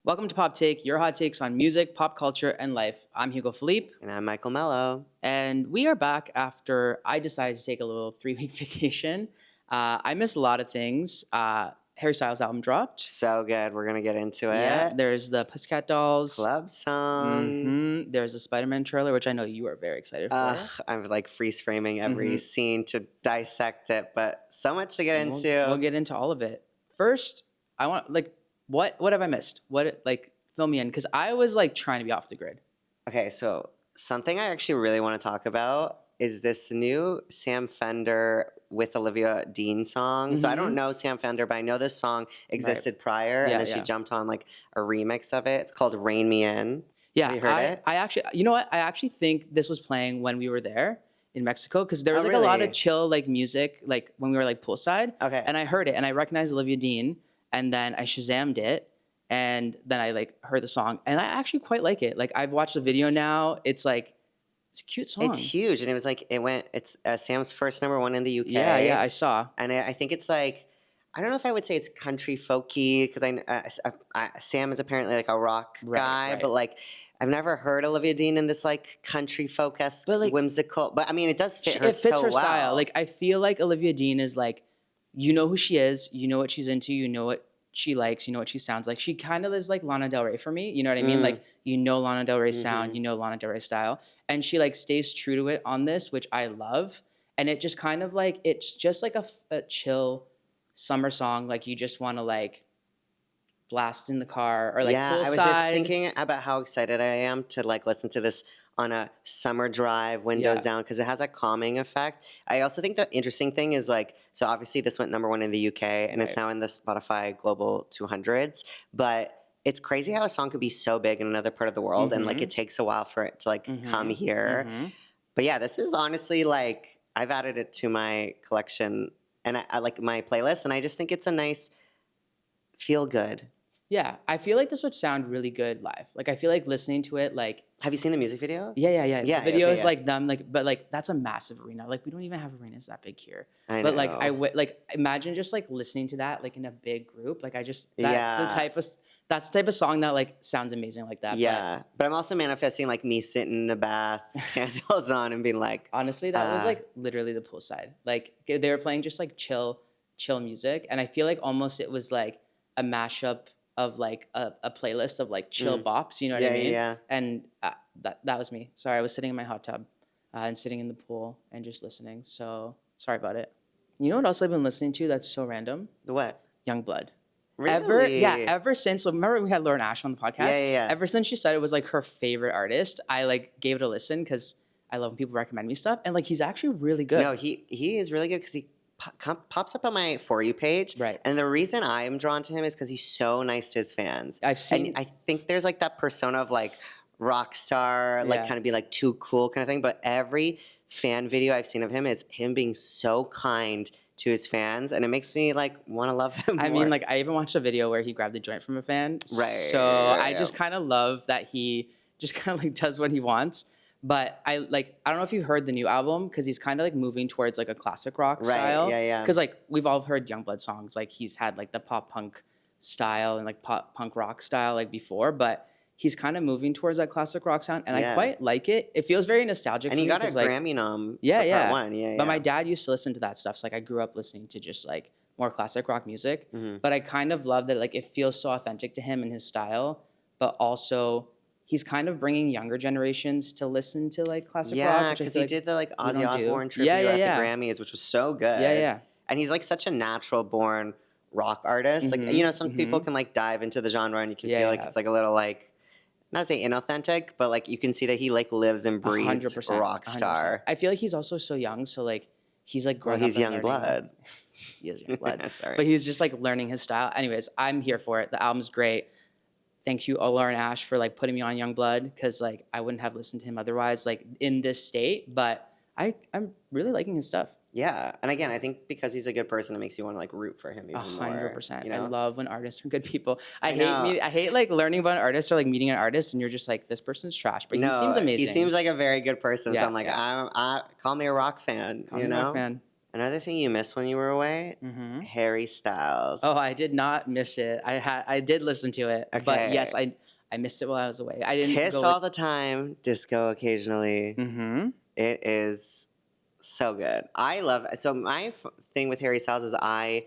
Welcome to PopTake, your hot takes on music, pop culture, and life. I'm Hugo Philippe, And I'm Michael Mello. and we are back after I decided to take a little 3-week vacation. I missed a lot of things. Harry Styles' album dropped. So good. We're going to get into Yeah, it. there's the Pussycat Dolls. Club song. There's the Spider-Man trailer, which I know you are very excited for. I'm like freeze framing every scene to dissect it, but so much to get into. We'll get into all of it. First, I want what have I missed? Fill me in, because I was trying to be off the grid. Okay, so something I actually really want to talk about is this new Sam Fender with Olivia Dean song. So I don't know Sam Fender, but I know this song existed prior, and then she jumped on like a remix of it. It's called Rein Me In. Yeah, have you heard it? I actually, you know what? I actually think this was playing when we were there in Mexico, because there was a really? lot of chill music when we were poolside. Okay. And I heard it, and I recognized Olivia Dean, and then I Shazammed it, and then I heard the song, and I actually quite like it. I've watched the video now. It's a cute song. It's huge, and it's Sam's first #1 in the UK. Yeah, I saw. And I think it's I don't know if I would say it's country folky, because Sam is apparently a rock guy, right. but I've never heard Olivia Dean in this country folk-esque whimsical. But I mean, it does fit her. It fits her well. style. I feel like Olivia Dean is you know who she is, you know what she's into, you know what she likes, you know what she sounds like. She kind of is like Lana Del Rey for me. You know what I mean? You know Lana Del Rey's sound, you know Lana Del Rey's style. And she stays true to it on this, which I love. And it just kind of it's just a chill summer song. You just want to blast in the car or yeah, poolside. I was just thinking about how excited I am to listen to this on a summer drive, windows down, because it has a calming effect. I also think the interesting thing is so obviously this went #1 in the UK, and it's now in the Spotify Global 200s, but it's crazy how a song could be so big in another part of the world, and it takes a while for it to come here. But yeah, this is honestly I've added it to my collection, and I like my playlist, and I just think it's a nice feel good. Yeah, I feel like this would sound really good live. I feel like listening to it, Have you seen the music video? Yeah. Yeah, The video is okay, them, but that's a massive arena. We don't even have arenas that big here. I But know. imagine just listening to that in a big group. That's Yeah. the type of song that sounds amazing like that. Yeah, but I'm also manifesting me sitting in a bath, candles on, and being Honestly, that was literally the poolside. They were playing just chill music, and I feel almost it was a mashup of a playlist of chill bops, you know what I mean? Yeah. And that was me. Sorry, I was sitting in my hot tub and sitting in the pool and just listening. So sorry about it. You know what else I've been listening to that's so random? The what? YungBlud. Really? Ever since. So remember we had Lauren Ash on the podcast? Yeah. Ever since she said it was her favorite artist, I gave it a listen because I love when people recommend me stuff. And he's actually really good. No, he is really good because he pops up on my For You page. Right. And the reason I am drawn to him is because he's so nice to his fans. I've seen. And I think there's that persona of rock star, kind of be too cool kind of thing. But every fan video I've seen of him is him being so kind to his fans, and it makes me want to love him more. I mean, I even watched a video where he grabbed a joint from a fan. Right. So I just kind of love that he just kind of does what he wants. But I don't know if you've heard the new album, because he's kind of moving towards a classic rock style. Yeah. Because we've all heard YungBlud songs. He's had the pop punk style and pop punk rock style before, but he's kind of moving towards that classic rock sound, and I quite like it. It feels very nostalgic. And for he me got a Grammy nom. Yeah, for Part 1. Yeah. But my dad used to listen to that stuff, so I grew up listening to just more classic rock music. But I kind of love that it feels so authentic to him and his style, but also he's kind of bringing younger generations to listen to classic rock. Yeah, because he did the Ozzy Osbourne tribute at the Grammys, which was so good. Yeah. And he's such a natural born rock artist. Some people can dive into the genre and you can feel it's a little not to say inauthentic, but you can see that he lives and breathes a rock star. 100%. I feel he's also so young, so he's growing Well, he's up. YungBlud. He is YungBlud. Sorry. But he's just learning his style. Anyways, I'm here for it. The album's great. Thank you, Lauren Ash, for putting me on YungBlud, because I wouldn't have listened to him otherwise in this state. But I'm really liking his stuff. Yeah, and again, I think because he's a good person, it makes you want to root for him even more. 100%. You know? I love when artists are good people. I know. hate learning about an artist or meeting an artist and you're just this person's trash, but he seems amazing. He seems like a very good person. Yeah, so I'm I call me a rock fan. Call me a rock fan. Another thing you missed when you were away, Mm-hmm. Harry Styles. Oh, I did not miss it. I did listen to it, but yes, Okay. I missed it while I was away. I didn't Kiss go like. all the time, disco occasionally. Mm-hmm. It is so good. I love so my thing with Harry Styles is I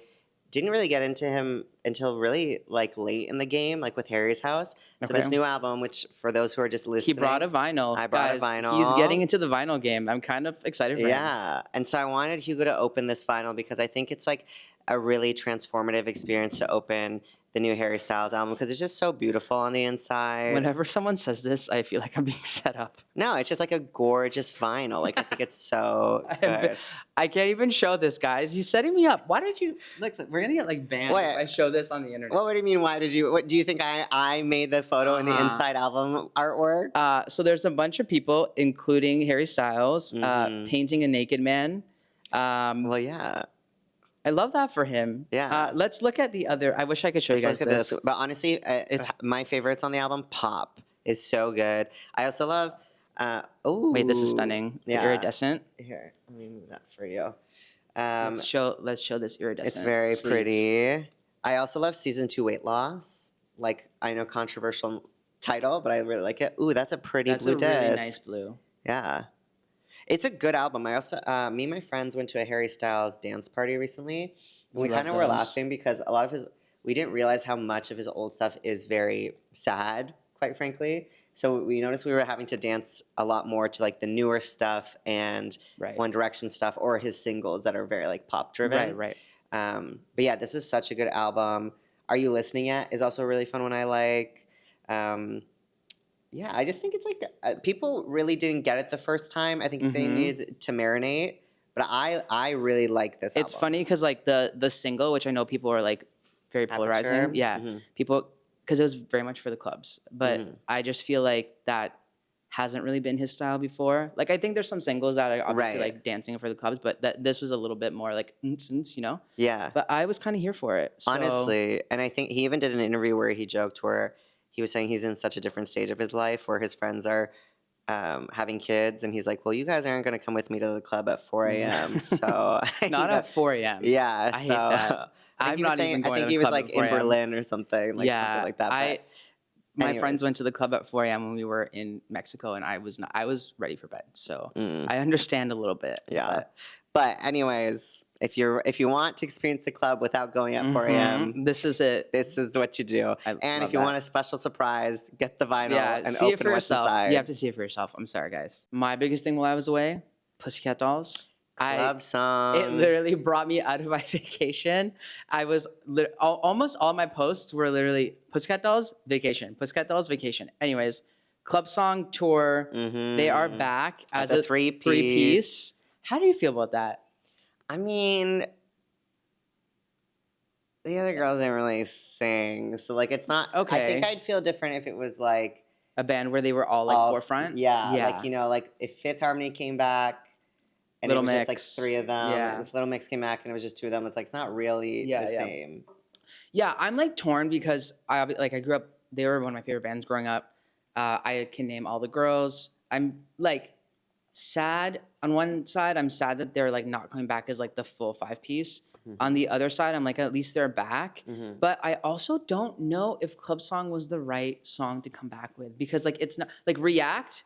didn't really get into him until really like late in the game, like with Harry's House. So Okay. this new album, which for those who are just He listening, brought a vinyl. I brought Guys, a vinyl. he's getting into the vinyl game. I'm kind of excited for him. Yeah, and so I wanted Hugo to open this vinyl because I think it's like a really transformative experience to open the new Harry Styles album because it's just so beautiful on the inside. Whenever someone says this, I feel like I'm being set up. No, it's just like a gorgeous vinyl. Like I think it's so good. I can't even show this, guys. He's setting me up. Why did you? Look, we're gonna get like banned if I show this on the internet. What do you mean? Why did you? What do you think? I made the photo in the inside album artwork. So there's a bunch of people, including Harry Styles, painting a naked man. Well, yeah. I love that for him. Yeah. Let's look at the other. I wish I could show you guys Look at this. But honestly, It's my favorites on the album. Pop is so good. I also love. Oh, wait, this is stunning. The Yeah. iridescent. Here, let me move that for you. Let's show this iridescent. It's very sleeve. pretty. I also love season 2 Weight Loss. Like I know controversial title, but I really like it. Ooh, that's a pretty That's blue a really disc. nice blue. Yeah. It's a good album. I also, me and my friends went to a Harry Styles dance party recently. And we love kind of were those. laughing because a lot of we didn't realize how much of his old stuff is very sad, quite frankly. So we noticed we were having to dance a lot more to like the newer stuff and Right. One Direction stuff or his singles that are very like pop driven. Right. But yeah, this is such a good album. Are You Listening Yet is also a really fun one I like. Yeah, I just think it's like people really didn't get it the first time. I think they needed to marinate. But I really like this album. It's funny because like the single, which I know people are like very polarizing. Aperture. Yeah, people because it was very much for the clubs. But I just feel like that hasn't really been his style before. Like I think there's some singles that are obviously Right. like dancing for the clubs, but this was a little bit more like you know. Yeah. But I was kind of here for it. So. Honestly, and I think he even did an interview where he joked where he was saying he's in such a different stage of his life where his friends are having kids, and he's like, "Well, you guys aren't going to come with me to the club at 4 a.m." So not at 4 a.m. Yeah, I hate so that. I think I think he was like in Berlin or something, like something like that. But my friends went to the club at 4 a.m. when we were in Mexico, and I was ready for bed. So I understand a little bit. Yeah. But anyways, if you want to experience the club without going at 4 a.m., this is it. This is what you do. And if you want a special surprise, get the vinyl and see open it for what's yourself. inside. You have to see it for yourself. I'm sorry, guys. My biggest thing while I was away, Pussycat Dolls. Club song. It literally brought me out of my vacation. I was almost all my posts were literally Pussycat Dolls vacation, Pussycat Dolls vacation. Anyways, club song tour. They are back as a three-piece. How do you feel about that? I mean, the other girls didn't really sing, so like it's not. Okay. I think I'd feel different if it was like a band where they were all like forefront. Yeah, like like if Fifth Harmony came back. And Little it was Mix. just like 3 of them. Yeah. And if Little Mix came back and it was just 2 of them, it's like it's not really the same. Yeah, I'm like torn because I grew up. They were one of my favorite bands growing up. I can name all the girls. I'm like sad on one side. I'm sad that they're like not coming back as like the full 5-piece. On the other side, I'm like at least they're back. But I also don't know if Club Song was the right song to come back with because like it's not like React.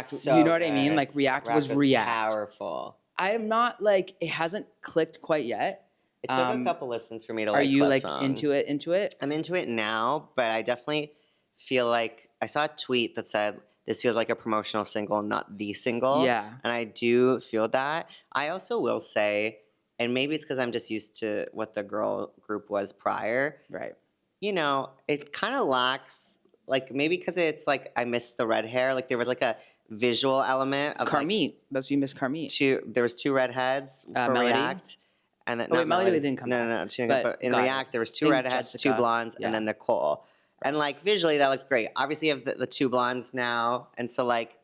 So you know what I mean? Like React was React. Powerful. I am not like it hasn't clicked quite yet. It took a couple listens for me to like. Are you Club like Song. into it? I'm into it now, but I definitely feel like I saw a tweet that said this feels like a promotional single, not the single. Yeah. And I do feel that. I also will say, and maybe it's because I'm just used to what the girl group was prior. Right. You know, it kind of lacks. Like maybe because it's like I missed the red hair. Like there was like a visual element of Carmeet. Like, that's you miss Carmeet. there was 2 redheads for Melody? React, and then Melody didn't come back. No, she didn't. But in React there was 2 redheads, Jessica, 2 blondes, and then Nicole. And like visually that looked great. Obviously you have the 2 blondes now, and so like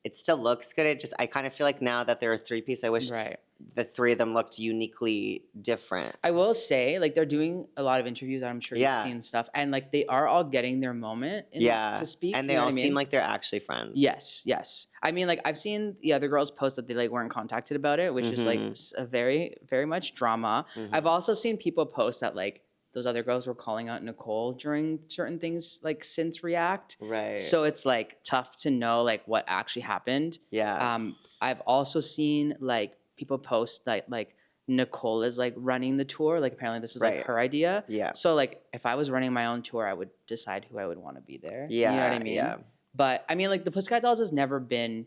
it still looks good. It just I kind of feel like now that they're a three-piece, I wish Right. the three of them looked uniquely different. I will say, like, they're doing a lot of interviews. I'm sure you've Yeah. seen stuff, and like they are all getting their moment Yeah. to speak. And You they know all what I mean? seem like they're actually friends. Yes, yes. I mean, like I've seen the other girls post that they like weren't contacted about it, which is like a very, very much drama. I've also seen people post that like those other girls were calling out Nicole during certain things like since React. Right. So it's like tough to know like what actually happened. Yeah. I've also seen like people post that like Nicole is like running the tour. Like apparently this is like Right. her idea. Yeah. So like if I was running my own tour, I would decide who I would want to be there. You know what I mean? Yeah. But I mean, like the Pussycat Dolls has never been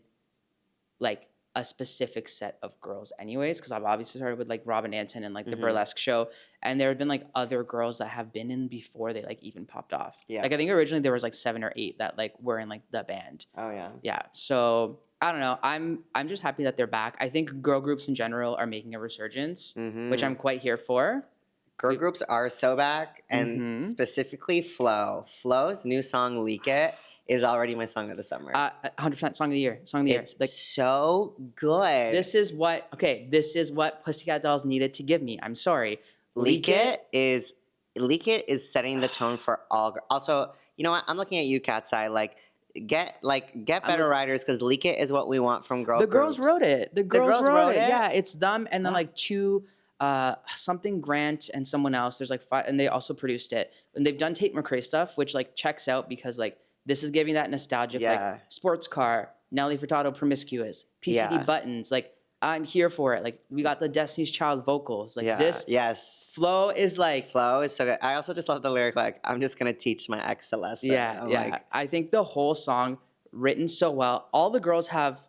like a specific set of girls, anyways. Because I've obviously started with like Robin Anton and like the burlesque show, and there have been like other girls that have been in before they like even popped off. Yeah. Like I think originally there was like 7 or 8 that like were in like the band. Oh yeah. Yeah. So I don't know. I'm just happy that they're back. I think girl groups in general are making a resurgence, which I'm quite here for. Girl groups are so back, and specifically FLO. FLO's new song "Leak It" is already my song of the summer. 100% song of the year. Song of the year. It's like so good. This is what Pussycat Dolls needed to give me. I'm sorry. Leak It is setting the tone for all. Also, you know what? I'm looking at you, Cat's Eye. Get better writers, because Leak It is what we want from girl The groups. girls wrote it. The girls wrote it. it? Yeah, it's them and then like two something Grant and someone else. There's like 5, and they also produced it. And they've done Tate McRae stuff, which like checks out because like this is giving that nostalgic like sports car, Nelly Furtado Promiscuous, PCD Buttons, like I'm here for it. Like we got the Destiny's Child vocals. Like this FLO is like FLO is so good. I also just love the lyric like I'm just gonna teach my ex a lesson. Yeah, Like, I think the whole song written so well. All the girls have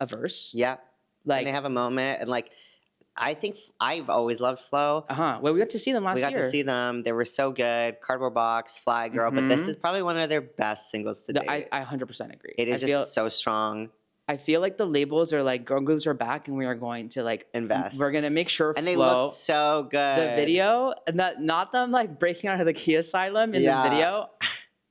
a verse. Yeah. Like and they have a moment, and like I think I've always loved FLO. Well, we got to see them last year. We got to see them. They were so good. Cardboard Box, Fly Girl, but this is probably one of their best singles to date. I 100% agree. It is just so strong. I feel like the labels are like, girl groups are back, and we are going to like invest. We're gonna make sure. And they look so good. The video, not them like breaking out of the key asylum in this video.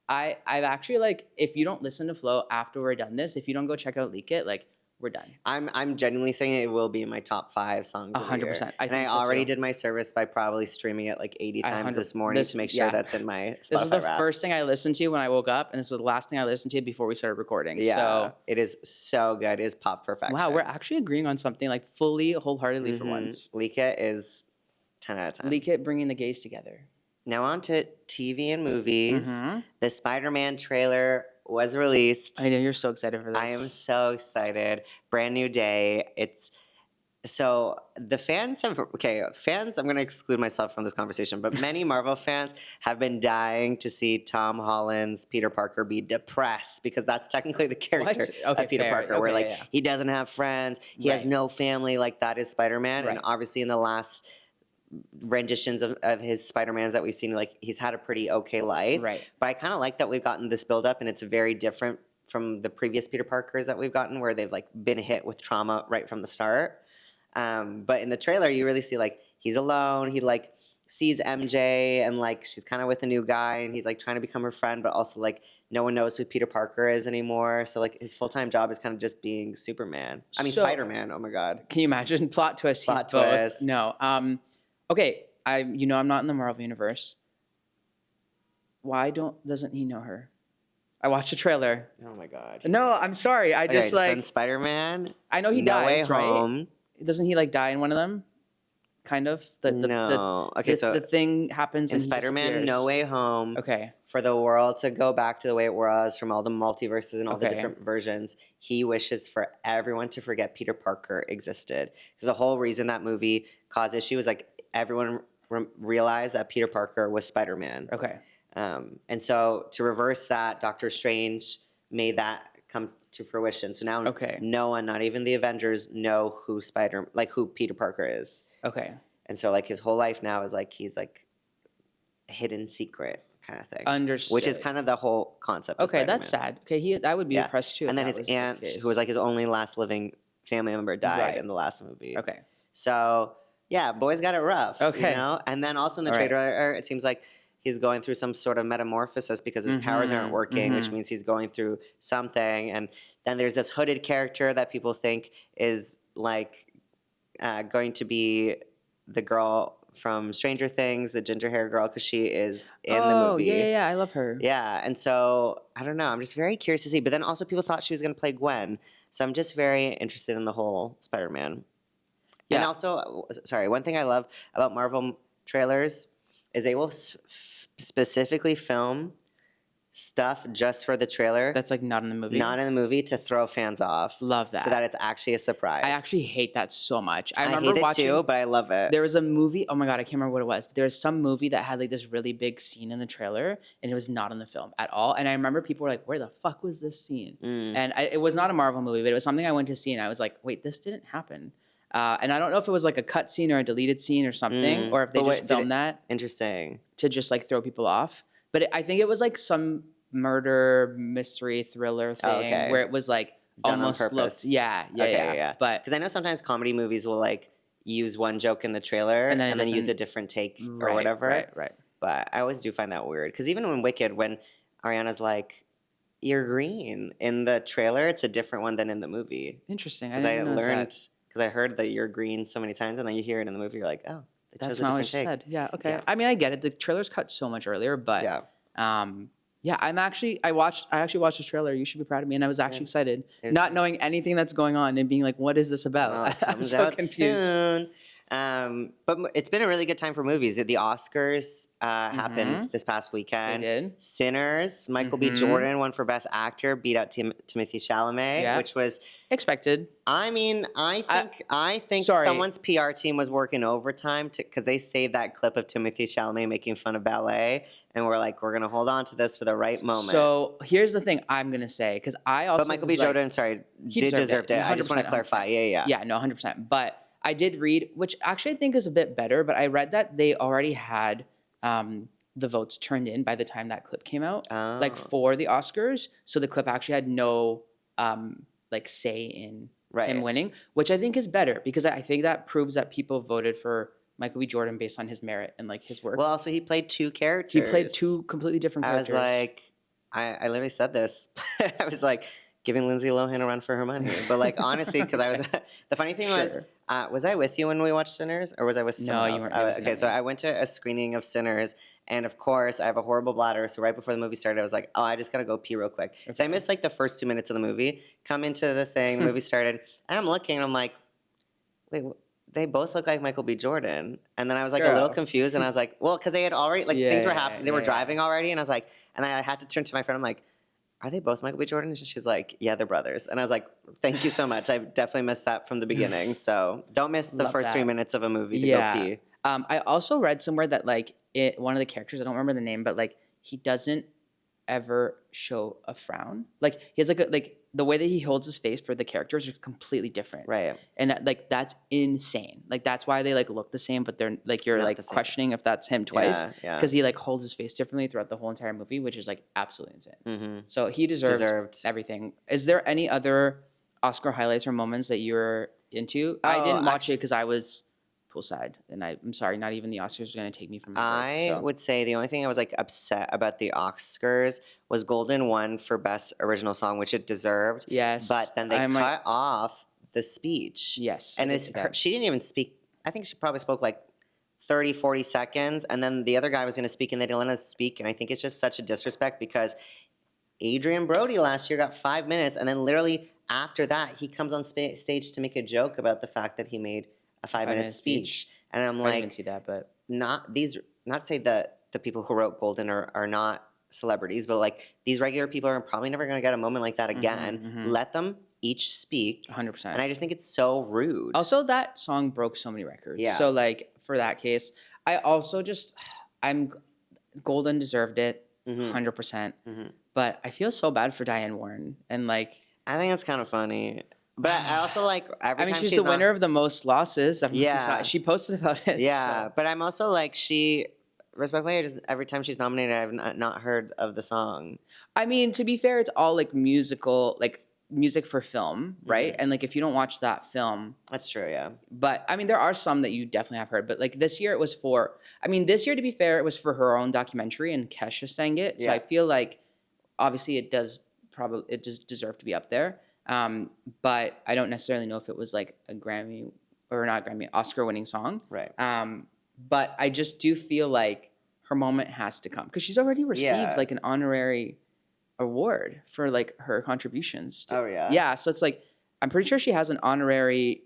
I've actually like, if you don't listen to FLO after we're done this, if you don't go check out Leak It, like we're done. I'm genuinely saying it will be in my top 5 songs. 100%. I already did my service by probably streaming it like 80 times this morning to make sure that's in my Spotify This is the Wrapped. first thing I listened to when I woke up, and this was the last thing I listened to before we started recording. Yeah, so it is so good. It is pop perfection. Wow, we're actually agreeing on something like fully, wholeheartedly for once. Leak It is 10 out of 10. Leak It, bringing the gays together. Now on to TV and movies. The Spider-Man trailer was released. I know you're so excited for this. I am so excited. Brand new day. So the fans I'm going to exclude myself from this conversation, but many Marvel fans have been dying to see Tom Holland's Peter Parker be depressed, because that's technically the character of Peter Parker, where like he doesn't have friends, he has no family, like that is Spider-Man. And obviously in the last renditions of his Spider-Mans that we've seen, like he's had a pretty okay life. But I kind of like that we've gotten this build up, and it's very different from the previous Peter Parkers that we've gotten, where they've like been hit with trauma right from the start. But in the trailer, you really see like he's alone. He like sees MJ, and like she's kind of with a new guy, and he's like trying to become her friend, but also like no one knows who Peter Parker is anymore. So like his full-time job is kind of just being Superman. I mean Spider-Man. Oh my God. Can you imagine? Plot twist. Plot twist. Both. No. Okay, I'm not in the Marvel universe. Why doesn't he know her? I watched the trailer. Oh my God. No, I'm sorry. I just so in Spider-Man, I know he No dies, Way right? Home. Doesn't he like die in one of them? Kind of. No. So the thing happens in and Spider-Man No Way Home. Okay. For the world to go back to the way it was from all the multiverses and all the different versions, he wishes for everyone to forget Peter Parker existed. Because the whole reason that movie caused issue was like everyone realized that Peter Parker was Spider-Man. Okay. And so to reverse that, Doctor Strange made that come to fruition. So now no one, not even the Avengers, know who Peter Parker is. Okay. And so like his whole life now is like he's like a hidden secret kind of thing. Understood. Which is kind of the whole concept of Spider-Man. That's sad. Okay, I would be impressed too. And then his aunt, who was like his only last living family member, died in the last movie. Okay. So yeah, boys got it rough. Okay. You know? And then also in the trailer, it seems like he's going through some sort of metamorphosis because his powers aren't working, which means he's going through something. And then there's this hooded character that people think is like going to be the girl from Stranger Things, the ginger hair girl, because she is in the movie. Yeah, I love her. Yeah, and so I don't know. I'm just very curious to see. But then also people thought she was going to play Gwen, so I'm just very interested in the whole Spider-Man. Yeah. And also, sorry, one thing I love about Marvel trailers is they will specifically film stuff just for the trailer. That's like not in the movie. Not in the movie to throw fans off. Love that. So that it's actually a surprise. I actually hate that so much. I hate remember it watching too, but I love it. There was a movie. Oh my god, I can't remember what it was. But there was some movie that had like this really big scene in the trailer, and it was not in the film at all. And I remember people were like, "Where the fuck was this scene?" And it was not a Marvel movie, but it was something I went to see, and I was like, "Wait, this didn't happen." And I don't know if it was like a cut scene or a deleted scene or something, or if they just filmed that. Interesting. To just like throw people off. But I think it was like some murder mystery thriller thing where it was like done almost on purpose. looked yeah. But because I know sometimes comedy movies will like use one joke in the trailer and then use a different take or whatever. Right. But I always do find that weird because even when Wicked, when Ariana's like, "You're green" in the trailer, it's a different one than in the movie. Interesting. Because I learned because I heard that "you're green" so many times, and then you hear it in the movie, you're like, "Oh, they chose that's a not different what she take." said. Yeah. Okay. Yeah. I mean, I get it. The trailer's cut so much earlier, but yeah, I actually watched the trailer. You should be proud of me, and I was actually excited, not knowing anything that's going on and being like, "What is this about?" Well, it I'm comes so out confused. soon. But it's been a really good time for movies. The Oscars happened this past weekend. They did. Sinners, Michael B. Jordan won for Best Actor, beat out Timothy Chalamet, which was expected. I mean, I think someone's PR team was working overtime because they saved that clip of Timothy Chalamet making fun of ballet, and we're like, we're gonna hold on to this for the right moment. So here's the thing I'm gonna say, because I also. But Michael B. Jordan, did deserve it. I just want to clarify. Yeah. Yeah, no, 100%. But I did read, which actually I think is a bit better, but I read that they already had the votes turned in by the time that clip came out, like for the Oscars. So the clip actually had no like say in him winning, which I think is better because I think that proves that people voted for Michael B. Jordan based on his merit and like his work. Well, also he played two characters. He played two completely different characters. I was like, I literally said this. I was like, giving Lindsay Lohan a run for her money. But like honestly, because I was the funny thing was I with you when we watched Sinners, or was I with someone else? You weren't. Okay, so I went to a screening of Sinners, and of course I have a horrible bladder. So right before the movie started, I was like, oh, I just gotta go pee real quick. Okay. So I missed like the first 2 minutes of the movie. Come into the thing, the movie started, and I'm looking, and I'm like, wait. They both look like Michael B. Jordan. And then I was like a little confused, and I was like, well, because they had already, like, things were happening. They were driving already, and I was like, and I had to turn to my friend, I'm like, are they both Michael B. Jordan? And she's like, yeah, they're brothers. And I was like, thank you so much. I definitely missed that from the beginning. So don't miss the first 3 minutes of a movie to go pee. I also read somewhere that, like, one of the characters, I don't remember the name, but, like, he doesn't ever show a frown. Like, he has, like the way that he holds his face for the characters is completely different. Right. And like that's insane. Like that's why they like look the same, but they're like you're like questioning if that's him twice. Yeah. Because he like holds his face differently throughout the whole entire movie, which is like absolutely insane. Mm-hmm. So he deserved everything. Is there any other Oscar highlights or moments that you're into? I didn't watch it because I was poolside, and I'm sorry, not even the Oscars are going to take me from my break, would say the only thing I was like upset about the Oscars was Golden won for Best Original Song, which it deserved. Yes. But then they cut off the speech. Yes. And she didn't even speak. I think she probably spoke like 30, 40 seconds. And then the other guy was going to speak, and they didn't let us speak. And I think it's just such a disrespect because Adrian Brody last year got 5 minutes. And then literally after that, he comes on stage to make a joke about the fact that he made a 5-minute speech. And I'm like, I didn't see that, but not to say that the people who wrote Golden are not celebrities, but like these regular people are probably never going to get a moment like that again. Let them each speak 100%. And I just think it's so rude. Also, that song broke so many records. Yeah. So like for that case, I also Golden deserved it 100%. But I feel so bad for Diane Warren, and like I think it's kind of funny. But I also like every time she's the winner of the most losses. She posted about it. Yeah, so. But I'm also like respectfully, every time she's nominated, I've not heard of the song. I mean, to be fair, it's all like musical, like music for film, right? And like if you don't watch that film, That's true, yeah. but I mean there are some that you definitely have heard, but like this year it was for, I mean this year to be fair, it was for her own documentary and Kesha sang it. So I feel like obviously it does deserve to be up there. But I don't necessarily know if it was like a Grammy or not Grammy, Oscar winning song. Right. But I just do feel like her moment has to come because she's already received like an honorary award for like her contributions. Yeah. So it's like, I'm pretty sure she has an honorary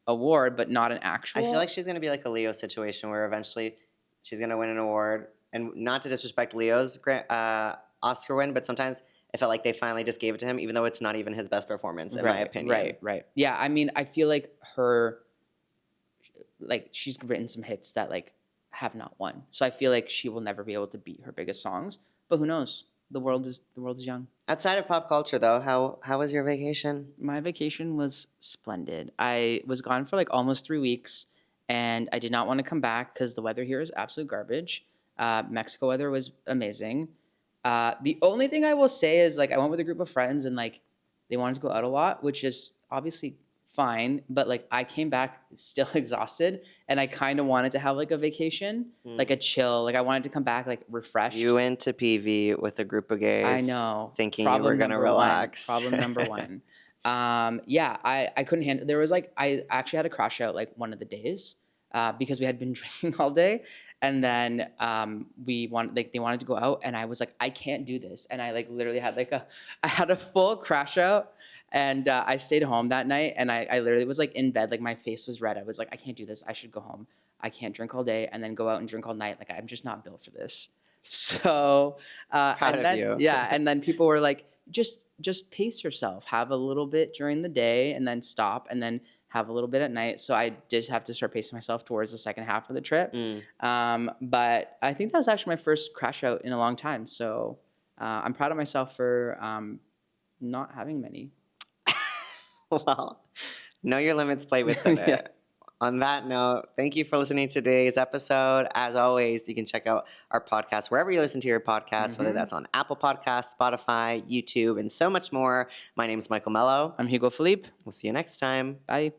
award, but not an actual. I feel like she's going to be like a Leo situation where eventually she's going to win an award. And not to disrespect Leo's Oscar win, but sometimes I felt like they finally just gave it to him, even though it's not even his best performance, in my opinion. Right. Yeah, I mean, I feel like she's written some hits that like have not won. So I feel like she will never be able to beat her biggest songs. But who knows? The world is young. Outside of pop culture, though, how was your vacation? My vacation was splendid. I was gone for like almost 3 weeks, and I did not want to come back because the weather here is absolute garbage. Mexico weather was amazing. The only thing I will say is like I went with a group of friends and like they wanted to go out a lot, which is obviously fine, but like I came back still exhausted and I kind of wanted to have like a vacation, like a chill. Like I wanted to come back like refreshed. You went to PV with a group of gays. I know. Thinking you were gonna relax. Problem number one. Yeah, I couldn't handle. There was like I actually had to crash out like one of the days because we had been drinking all day, and then they wanted to go out, and I was like, I can't do this, and I like literally had I had a full crash out, and I stayed home that night, and I literally was like in bed, like my face was red. I was like, I can't do this. I should go home. I can't drink all day and then go out and drink all night. Like I'm just not built for this. So Proud of you. Yeah, and then people were like, just pace yourself. Have a little bit during the day and then stop and then have a little bit at night. So I did have to start pacing myself towards the second half of the trip. But I think that was actually my first crash out in a long time. So I'm proud of myself for not having many. Well, know your limits, play with them. Yeah. On that note, thank you for listening to today's episode. As always, you can check out our podcast wherever you listen to your podcast, whether that's on Apple Podcasts, Spotify, YouTube, and so much more. My name is Michael Mello. I'm Hugo Philippe. We'll see you next time. Bye.